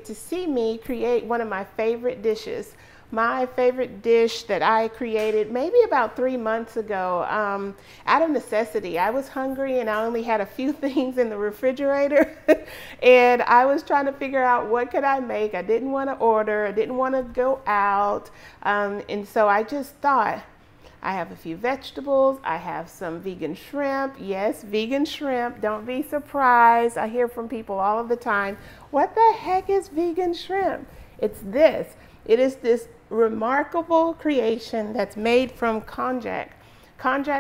get to see me create one of my favorite dishes. My favorite dish that I created maybe about 3 months ago out of necessity. I was hungry and I only had a few things in the refrigerator and I was trying to figure out what could I make. I didn't want to order, I didn't want to go out, and so I just thought, I have a few vegetables, I have some vegan shrimp. Yes, vegan shrimp, don't be surprised. I hear from people all of the time, what the heck is vegan shrimp? It's this. It is this remarkable creation that's made from konjac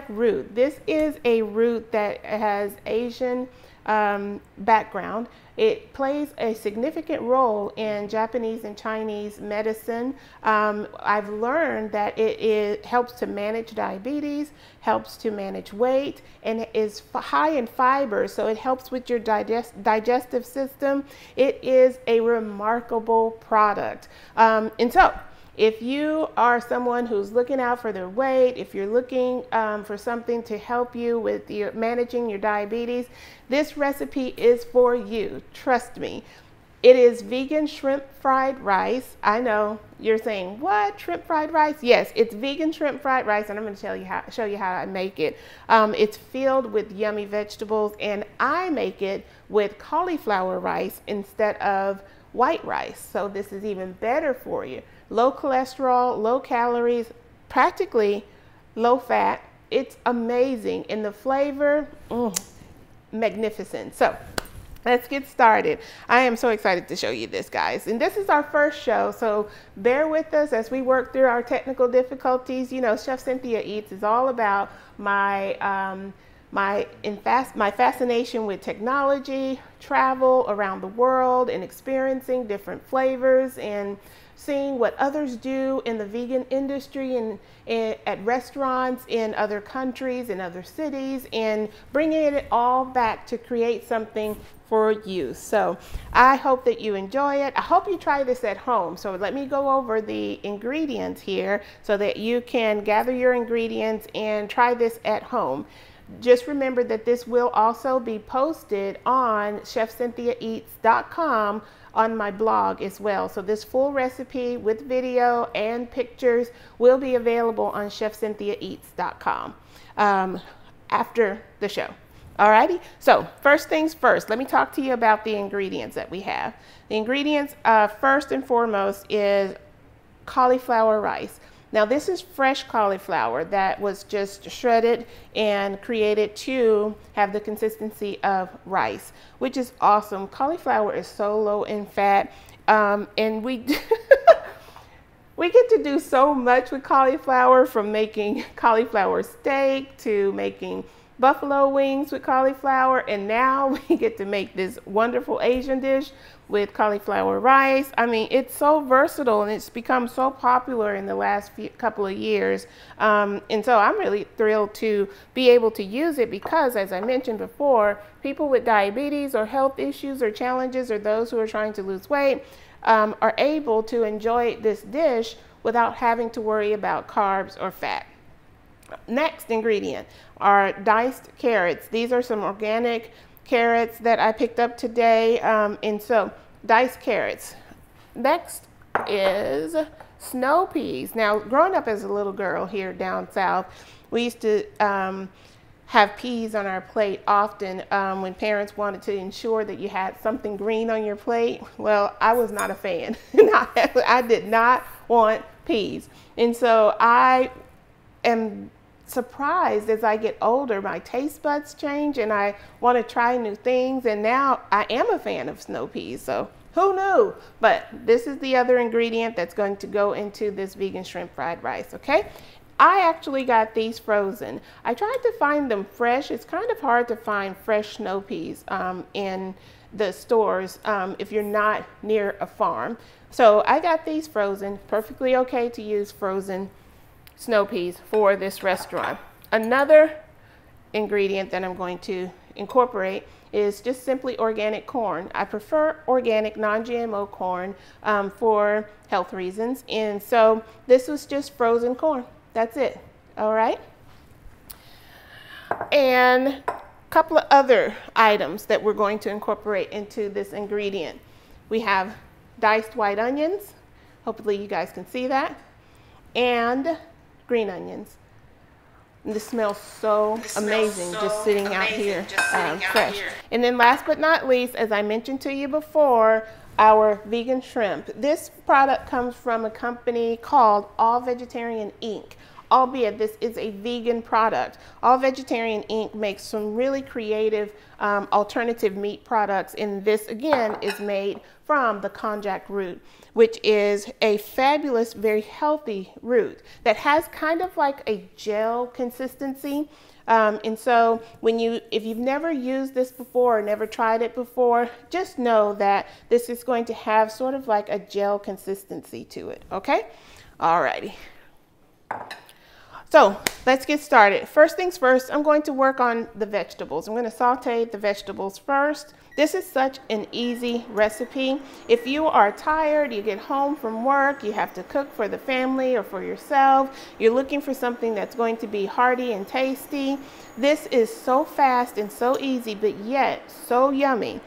root. This is a root that has Asian background. It plays a significant role in Japanese and Chinese medicine. I've learned that it helps to manage diabetes, helps to manage weight, and it is high in fiber, so it helps with your digestive system. It is a remarkable product. And so, if you are someone who's looking out for their weight, if you're looking for something to help you with managing your diabetes, this recipe is for you. Trust me. It is vegan shrimp fried rice. I know you're saying, what, shrimp fried rice? Yes, it's vegan shrimp fried rice, and I'm going to show you how I make it. It's filled with yummy vegetables, and I make it with cauliflower rice instead of white rice. So this is even better for you. Low cholesterol, low calories, practically low fat. It's amazing. And the flavor, magnificent. So let's get started. I am so excited to show you this, guys. And this is our first show, so bear with us as we work through our technical difficulties. You know, Chef Cynthia Eats is all about my fascination with technology, travel around the world, and experiencing different flavors and seeing what others do in the vegan industry and at restaurants in other countries and other cities, and bringing it all back to create something for you. So I hope that you enjoy it. I hope you try this at home. So let me go over the ingredients here so that you can gather your ingredients and try this at home. Just remember that this will also be posted on chefcynthiaeats.com on my blog as well. So this full recipe with video and pictures will be available on chefcynthiaeats.com after the show. Alrighty, so first things first, let me talk to you about the ingredients that we have. The ingredients first and foremost is cauliflower rice. Now this is fresh cauliflower that was just shredded and created to have the consistency of rice, which is awesome. Cauliflower is so low in fat, and we we get to do so much with cauliflower, from making cauliflower steak to making buffalo wings with cauliflower, and now we get to make this wonderful Asian dish with cauliflower rice. I mean, it's so versatile and it's become so popular in the last couple of years. And so I'm really thrilled to be able to use it because, as I mentioned before, people with diabetes or health issues or challenges, or those who are trying to lose weight, are able to enjoy this dish without having to worry about carbs or fat. Next ingredient are diced carrots. These are some organic carrots that I picked up today, and so diced carrots. Next is snow peas. Now, growing up as a little girl here down south, we used to have peas on our plate often when parents wanted to ensure that you had something green on your plate. Well, I was not a fan. I did not want peas, and so I am surprised as I get older, my taste buds change and I want to try new things, and now I am a fan of snow peas. So who knew? But this is the other ingredient that's going to go into this vegan shrimp fried rice. Okay, I actually got these frozen. I tried to find them fresh. It's kind of hard to find fresh snow peas in the stores if you're not near a farm. So I got these frozen. Perfectly okay to use frozen snow peas for this restaurant. Another ingredient that I'm going to incorporate is just simply organic corn. I prefer organic non-GMO corn for health reasons, and so this was just frozen corn. That's it. All right. And a couple of other items that we're going to incorporate into this ingredient. We have diced white onions. Hopefully you guys can see that. And green onions. And this smells so amazing just sitting out here fresh. And then last but not least, as I mentioned to you before, our vegan shrimp. This product comes from a company called All Vegetarian Inc. Albeit this is a vegan product. All Vegetarian Inc. makes some really creative alternative meat products, and this again is made from the konjac root, which is a fabulous, very healthy root that has kind of like a gel consistency. And so if you've never used this before or never tried it before, just know that this is going to have sort of like a gel consistency to it, okay? Alrighty. So let's get started. First things first, I'm going to work on the vegetables. I'm going to saute the vegetables first. This is such an easy recipe. If you are tired, you get home from work, you have to cook for the family or for yourself, you're looking for something that's going to be hearty and tasty. This is so fast and so easy, but yet so yummy.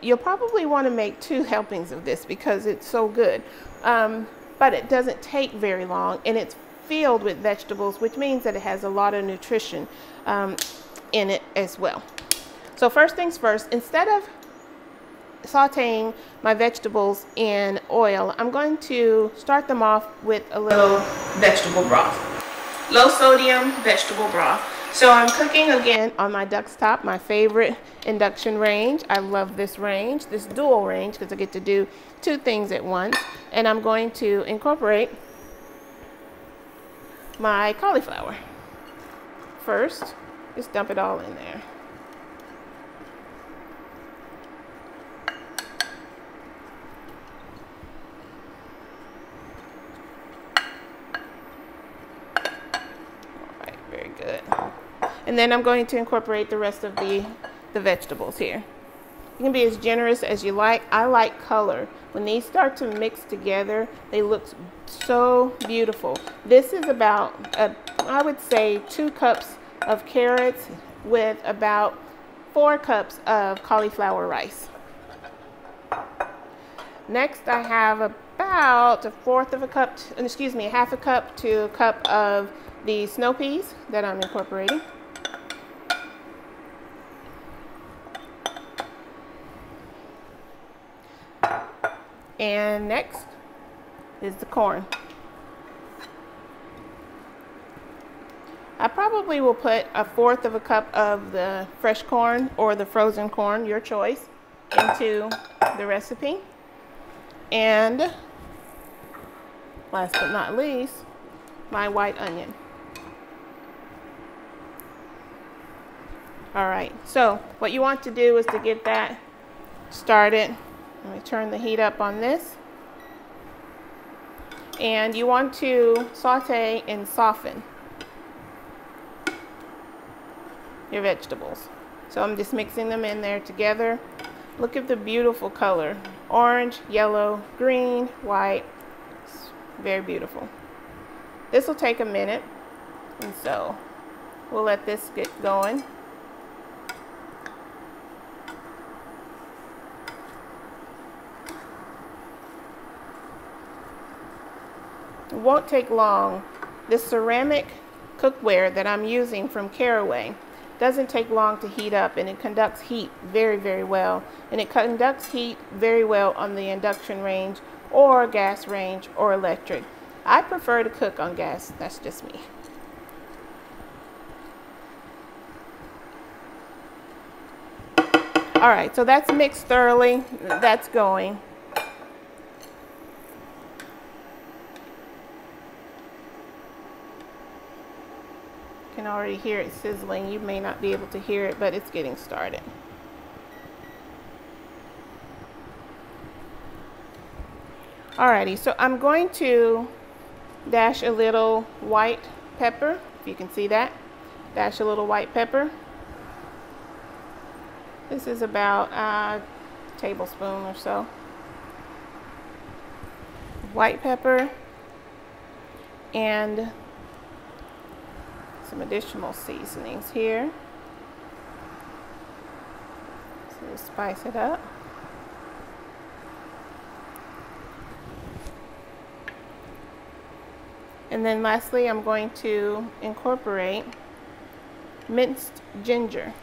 You'll probably want to make 2 helpings of this because it's so good. But it doesn't take very long, and it's filled with vegetables, which means that it has a lot of nutrition in it as well. So first things first, instead of sauteing my vegetables in oil, I'm going to start them off with a little vegetable broth. Low sodium vegetable broth. So I'm cooking again on my Duck's Top, my favorite induction range. I love this range, this dual range, because I get to do 2 things at once. And I'm going to incorporate my cauliflower. First, just dump it all in there. All right, very good. And then I'm going to incorporate the rest of the vegetables here. You can be as generous as you like. I like color. When these start to mix together, they look so beautiful. This is about, I would say, 2 cups of carrots with about 4 cups of cauliflower rice. Next, I have about a half a cup to a cup of the snow peas that I'm incorporating. And next is the corn. I probably will put a 1/4 of a cup of the fresh corn or the frozen corn, your choice, into the recipe. And last but not least, my white onion. All right, so what you want to do is to get that started. Let me turn the heat up on this. And you want to saute and soften your vegetables. So I'm just mixing them in there together. Look at the beautiful color. Orange, yellow, green, white. It's very beautiful. This will take a minute, and so we'll let this get going. It won't take long. This ceramic cookware that I'm using from Caraway doesn't take long to heat up, and it conducts heat very, very well. And it conducts heat very well on the induction range or gas range or electric. I prefer to cook on gas. That's just me. All right, so that's mixed thoroughly. That's going. You can already hear it sizzling. You may not be able to hear it, but it's getting started. Alrighty, so I'm going to dash a little white pepper, if you can see that. Dash a little white pepper. This is about a tablespoon or so. White pepper and some additional seasonings here. So spice it up. And then lastly, I'm going to incorporate minced ginger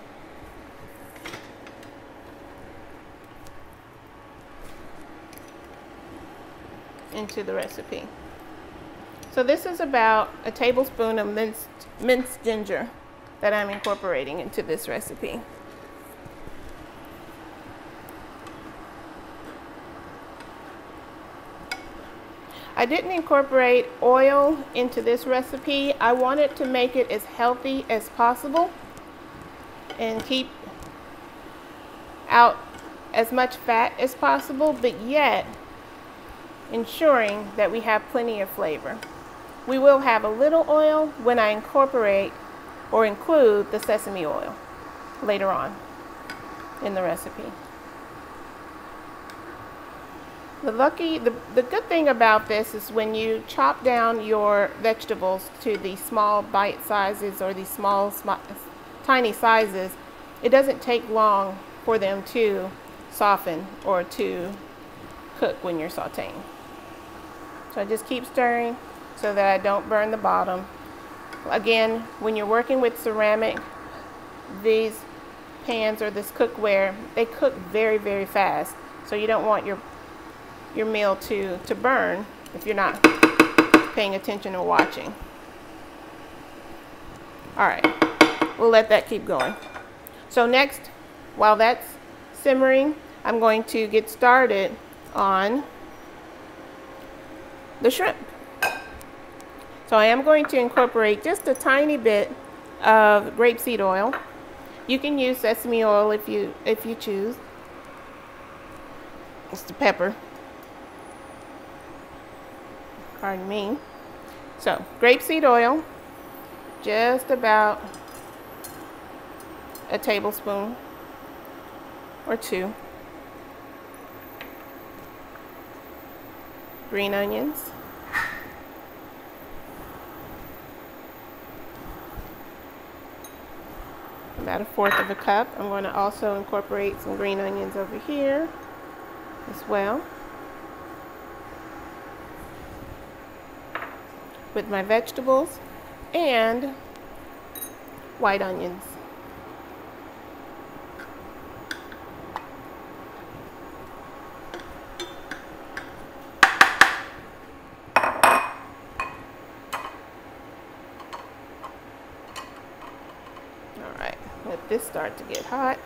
into the recipe. So this is about a tablespoon of minced ginger that I'm incorporating into this recipe. I didn't incorporate oil into this recipe. I wanted to make it as healthy as possible and keep out as much fat as possible, but yet ensuring that we have plenty of flavor. We will have a little oil when I incorporate or include the sesame oil later on in the recipe. The good thing about this is when you chop down your vegetables to these small bite sizes or these tiny sizes, it doesn't take long for them to soften or to cook when you're sauteing. So I just keep stirring so that I don't burn the bottom. Again, when you're working with ceramic, these pans or this cookware, they cook very, very fast. So you don't want your meal to burn if you're not paying attention or watching. All right, we'll let that keep going. So next, while that's simmering, I'm going to get started on the shrimp. So I am going to incorporate just a tiny bit of grapeseed oil. You can use sesame oil if you choose. It's the pepper. Pardon me. So grapeseed oil, just about a tablespoon or two. Green onions. About 1/4 cup. I'm going to also incorporate some green onions over here as well with my vegetables and white onions. Let this start to get hot.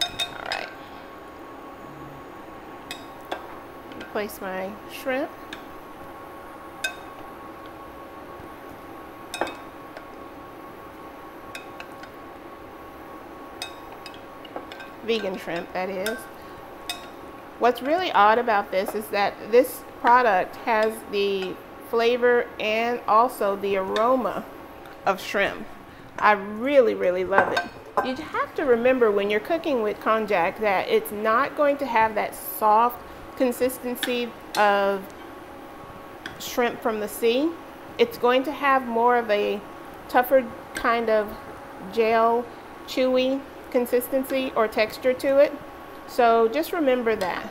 All right. Place my shrimp. Vegan shrimp, that is. What's really odd about this is that this product has the flavor and also the aroma of shrimp. I really, really love it. You have to remember when you're cooking with konjac that it's not going to have that soft consistency of shrimp from the sea. It's going to have more of a tougher kind of gel, chewy consistency or texture to it. So just remember that.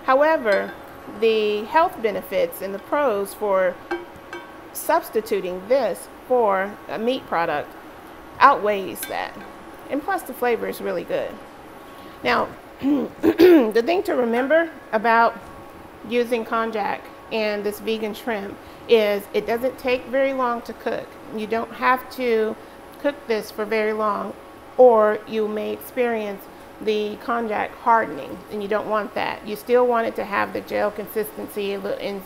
However, the health benefits and the pros for substituting this for a meat product outweighs that. And plus the flavor is really good. Now, the thing to remember about using konjac and this vegan shrimp is it doesn't take very long to cook. You don't have to cook this for very long or you may experience the konjac hardening, and you don't want that. You still want it to have the gel consistency and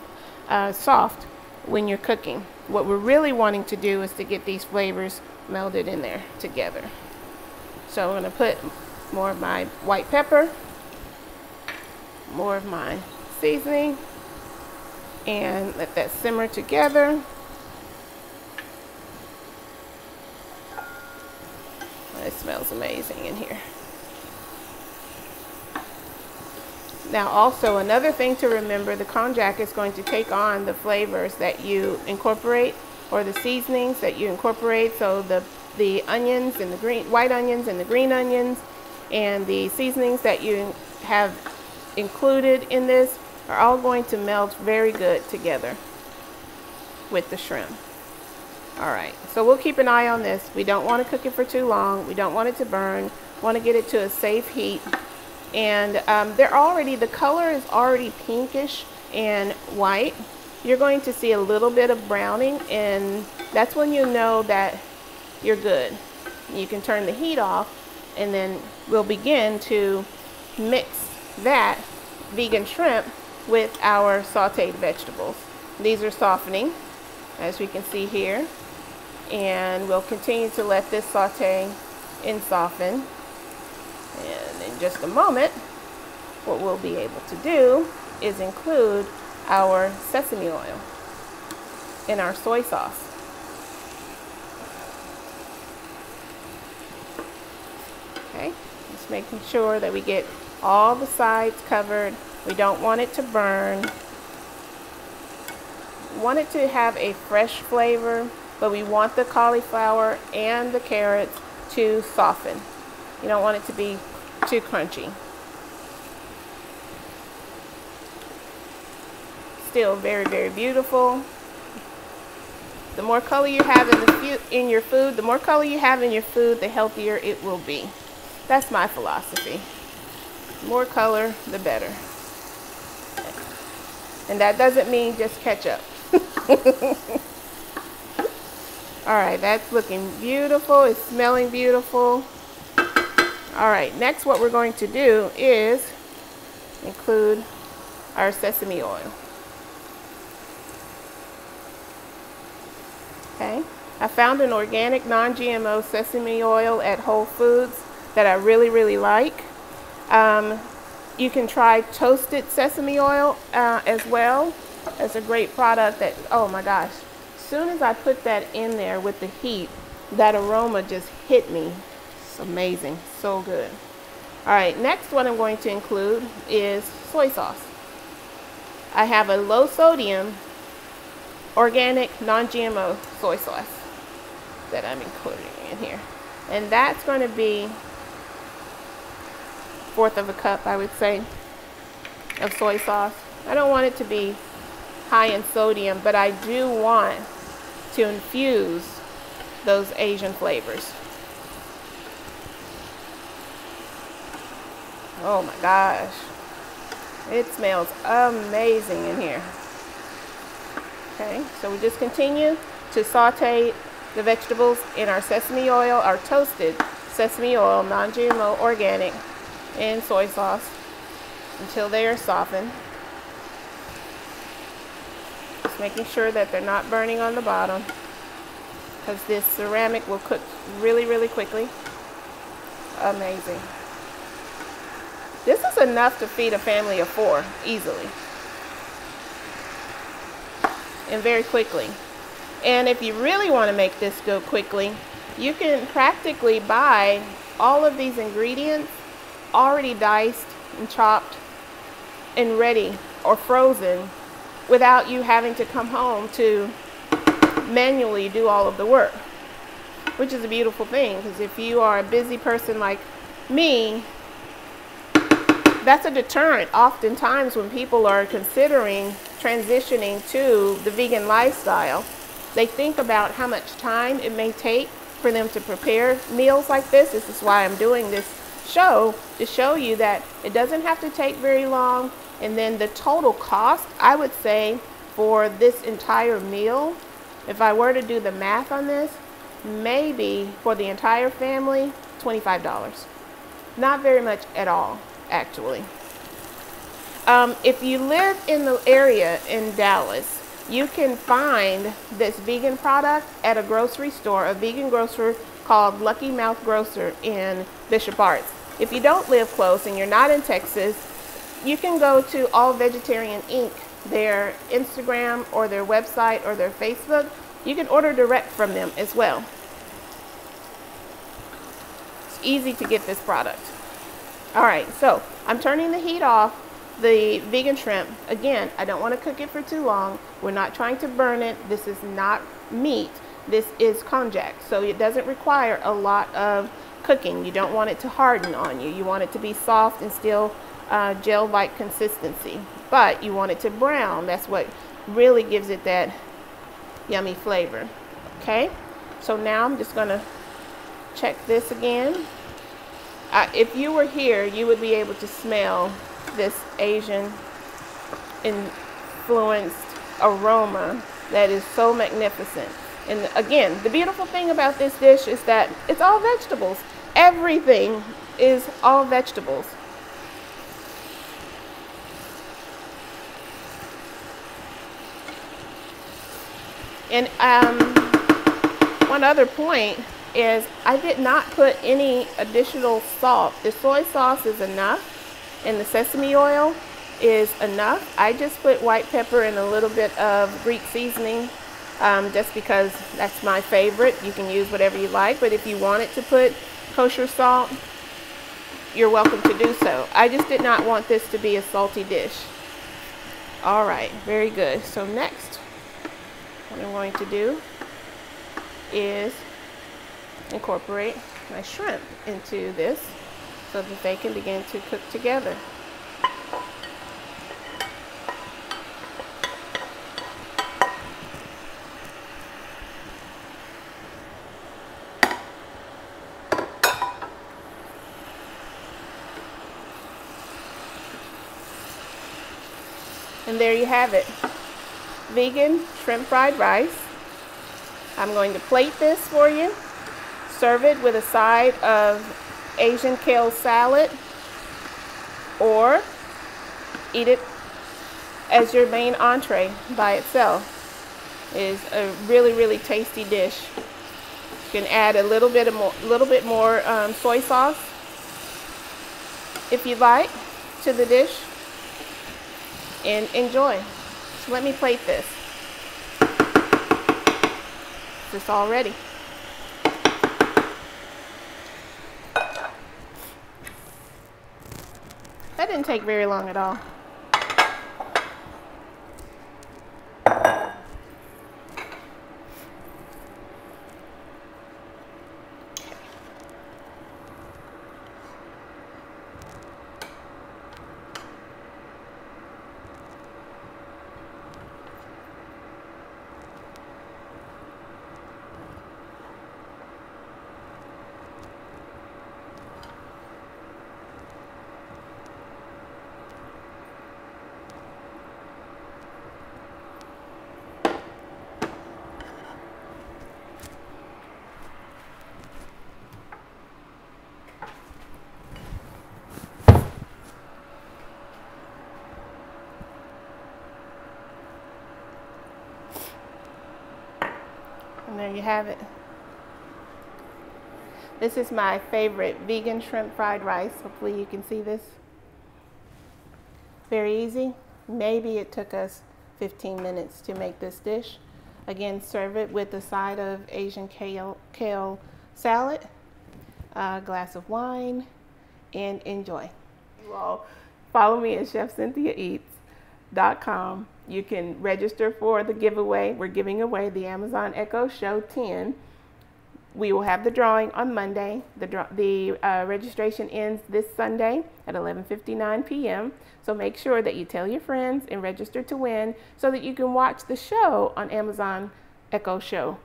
soft when you're cooking. What we're really wanting to do is to get these flavors melded in there together. So I'm going to put more of my white pepper, more of my seasoning, and let that simmer together. It smells amazing in here. Now also another thing to remember, the konjac is going to take on the flavors that you incorporate or the seasonings that you incorporate. So the onions and the white onions and the green onions and the seasonings that you have included in this are all going to melt very good together with the shrimp. All right, so we'll keep an eye on this. We don't want to cook it for too long. We don't want it to burn. We want to get it to a safe heat. And the color is already pinkish and white. You're going to see a little bit of browning, and that's when you know that you're good. You can turn the heat off, and then we'll begin to mix that vegan shrimp with our sauteed vegetables. These are softening, as we can see here, and we'll continue to let this saute and soften. And in just a moment, what we'll be able to do is include our sesame oil and our soy sauce. Okay, just making sure that we get all the sides covered. We don't want it to burn. We want it to have a fresh flavor, but we want the cauliflower and the carrots to soften. You don't want it to be too crunchy. Still very, very beautiful. The more color you have in your food, the healthier it will be. That's my philosophy. The more color, the better. And that doesn't mean just ketchup. All right, that's looking beautiful. It's smelling beautiful. All right, next what we're going to do is include our sesame oil. Okay, I found an organic non-GMO sesame oil at Whole Foods that I really, really like. You can try toasted sesame oil as well. That's a great product that, oh my gosh, as soon as I put that in there with the heat, that aroma just hit me. It's amazing, so good. All right, next one I'm going to include is soy sauce. I have a low sodium organic non-GMO soy sauce that I'm including in here. And that's going to be 1/4 of a cup, I would say, of soy sauce. I don't want it to be high in sodium, but I do want to infuse those Asian flavors. Oh my gosh, it smells amazing in here. Okay, so we just continue to saute the vegetables in our sesame oil, our toasted sesame oil, non-GMO, organic, and soy sauce until they are softened. Just making sure that they're not burning on the bottom, because this ceramic will cook really, really quickly. Amazing. This is enough to feed a family of 4 easily and very quickly. And if you really want to make this go quickly, you can practically buy all of these ingredients already diced and chopped and ready or frozen without you having to come home to manually do all of the work, which is a beautiful thing, because if you are a busy person like me, that's a deterrent oftentimes when people are considering transitioning to the vegan lifestyle. They think about how much time it may take for them to prepare meals like this. This is why I'm doing this show, to show you that it doesn't have to take very long. And then the total cost, I would say, for this entire meal, if I were to do the math on this, maybe for the entire family, $25. Not very much at all, actually. If you live in the area in Dallas, you can find this vegan product at a grocery store, a vegan grocer called Lucky Mouth Grocer in Bishop Arts. If you don't live close and you're not in Texas, you can go to All Vegetarian Inc., their Instagram or their website or their Facebook. You can order direct from them as well. It's easy to get this product. All right, so I'm turning the heat off the vegan shrimp. Again, I don't want to cook it for too long. We're not trying to burn it. This is not meat. This is konjac, so it doesn't require a lot of cooking. You don't want it to harden on you. You want it to be soft and still gel-like consistency, but you want it to brown. That's what really gives it that yummy flavor. Okay, so now I'm just gonna check this again. If you were here, you would be able to smell this Asian influenced aroma that is so magnificent. And again, the beautiful thing about this dish is that it's all vegetables. Everything is all vegetables. And one other point is I did not put any additional salt. The soy sauce is enough and the sesame oil is enough. I just put white pepper and a little bit of Greek seasoning just because that's my favorite. You can use whatever you like, but if you wanted to put kosher salt, you're welcome to do so. I just did not want this to be a salty dish. All right, very good. So next, what I'm going to do is incorporate my shrimp into this so that they can begin to cook together. And there you have it, vegan shrimp fried rice. I'm going to plate this for you. Serve it with a side of Asian kale salad, or eat it as your main entree by itself. It is a really, really tasty dish. You can add a little bit more soy sauce if you'd like to the dish, and enjoy. So let me plate this. It's all ready. That didn't take very long at all. And there you have it. This is my favorite vegan shrimp fried rice. Hopefully you can see this. Very easy. Maybe it took us 15 minutes to make this dish. Again, serve it with a side of Asian kale salad, a glass of wine, and enjoy. You all follow me at ChefCynthiaEats.com. You can register for the giveaway. We're giving away the Amazon Echo Show 10. We will have the drawing on Monday. The registration ends this Sunday at 11:59 p.m. So make sure that you tell your friends and register to win so that you can watch the show on Amazon Echo Show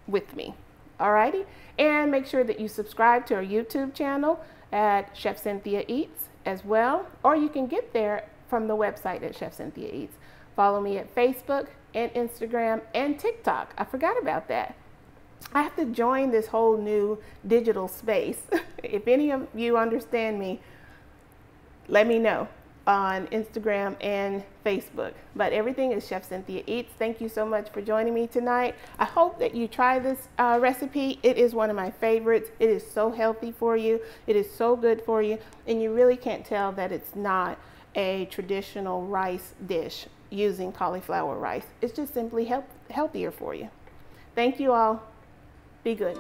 with me. Alrighty? And make sure that you subscribe to our YouTube channel at Chef Cynthia Eats as well. Or you can get there from the website at Chef Cynthia Eats. Follow me at Facebook and Instagram and TikTok. I forgot about that. I have to join this whole new digital space. If any of you understand me, let me know on Instagram and Facebook. But everything is Chef Cynthia Eats. Thank you so much for joining me tonight. I hope that you try this recipe. It is one of my favorites. It is so healthy for you. It is so good for you. And you really can't tell that it's not a traditional rice dish using cauliflower rice. It's just simply healthier for you. Thank you all. Be good.